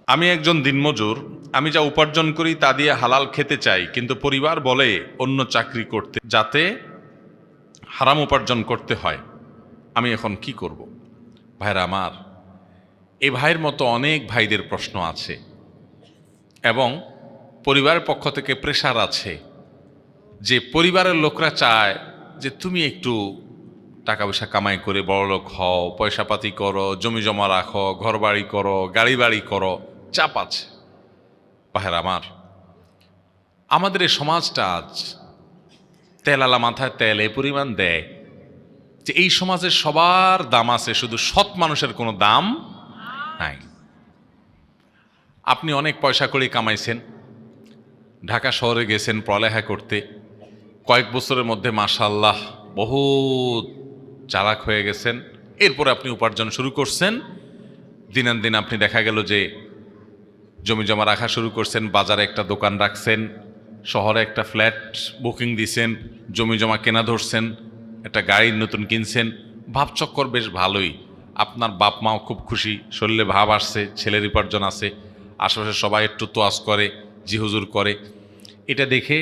আমি একজন দিনমজুর। আমি যা উপার্জন করি তা দিয়ে হালাল খেতে চাই, কিন্তু পরিবার বলে অন্য চাকরি করতে, যাতে হারাম উপার্জন করতে হয়। আমি এখন কি করব? ভাইরা আমার, এ ভাইয়ের মতো অনেক ভাইদের প্রশ্ন আছে এবং পরিবারের পক্ষ থেকে প্রেশার আছে যে পরিবারের লোকরা চায় যে তুমি একটু টাকা পয়সা কামাই করে বড়লোক হও, পয়সাপাতি করো, জমি জমা রাখো, ঘর বাড়ি করো, গাড়ি বাড়ি করো, চাপ আছে। ভাইরা আমার, আমাদের এই সমাজটা আজ তেলালা মাথায় তেল এ পরিমাণ দেয় যে এই সমাজে সবার দাম আছে, শুধু সৎ মানুষের কোনো দাম নাই। আপনি অনেক পয়সা করে কামাইছেন, ঢাকা শহরে গেছেন পড়ালেখা করতে, কয়েক বছরের মধ্যে মাশাআল্লাহ বহুত চালাক হয়ে গেছেন। এরপরে আপনি উপার্জন শুরু করছেন। দিনান আপনি দেখা গেল যে জমি জমা রাখা শুরু করছেন, বাজারে একটা দোকান রাখছেন, শহরে একটা ফ্ল্যাট বুকিং দিছেন, জমি জমা কেনা ধরছেন, একটা গাড়ি নতুন কিনছেন। ভাবচক্কর বেশ ভালোই। আপনার বাপ মাও খুব খুশি, শরীরে ভাব আসছে, ছেলের উপার্জন আছে, আশেপাশে সবাই একটু তোয়াজ করে, জি হুজুর করে। এটা দেখে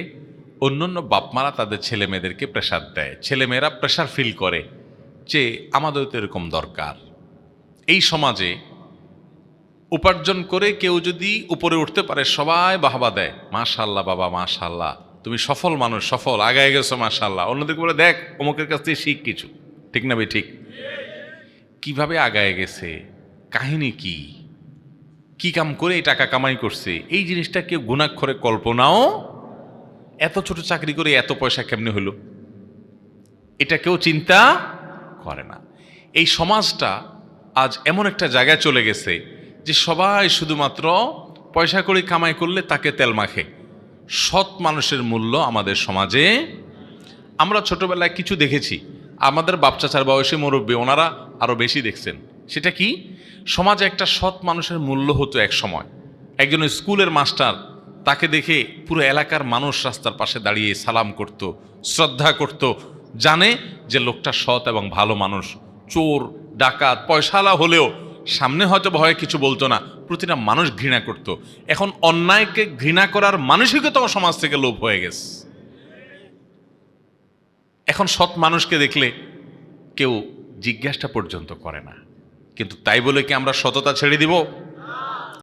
অন্যান্য বাপমারা তাদের ছেলে মেয়েদেরকে প্রেশার দেয়, ছেলেমেয়েরা প্রেশার ফিল করে যে আমাদের তো এরকম দরকার। এই সমাজে উপার্জন করে কেউ যদি উপরে উঠতে পারে সবাই বাহবা দেয়, মাশাআল্লাহ বাবা, মাশাআল্লাহ তুমি সফল মানুষ, সফল আগায় গেছো, মাশাআল্লাহ। অন্যদিকে বলে দেখ অমুকের কাছ থেকে শিখ কিছু। ঠিক না ভাই? ঠিক। কিভাবে আগায় গেছে, কাহিনী কি, কি কাম করে এই টাকা কামাই করছে, এই জিনিসটা কেউ গুণাক্ষরে কল্পনাও, এত ছোট চাকরি করে এত পয়সা কেমনে হলো, এটা কেউ চিন্তা করে না। এই সমাজটা আজ এমন একটা জায়গায় চলে গেছে যে সবাই শুধুমাত্র পয়সা করে কামাই করলে তাকে তেল মাখে। সৎ মানুষের মূল্য আমাদের সমাজে, আমরা ছোটবেলায় কিছু দেখেছি, আমাদের বাপ চাচার বয়সী মুরব্বী ওনারা আরো বেশি দেখছেন। সেটা কি, সমাজে একটা সৎ মানুষের মূল্য হতো এক সময়। একজন স্কুলের মাস্টার, তাকে দেখে পুরো এলাকার মানুষ রাস্তার পাশে দাঁড়িয়ে সালাম করত, শ্রদ্ধা করত, জানে যে লোকটা সৎ এবং ভালো মানুষ। চোর ডাকাত পয়সাওয়ালা হলেও সামনে হয়তো ভয়ে কিছু বলতো না, প্রতিটা মানুষ ঘৃণা করত। এখন অন্যায়কে ঘৃণা করার মানসিকতাও সমাজ থেকে লোপ হয়ে গেছে। এখন সৎ মানুষকে দেখলে কেউ জিজ্ঞাসা পর্যন্ত করে না। কিন্তু তাই বলে কি আমরা সততা ছেড়ে দিব?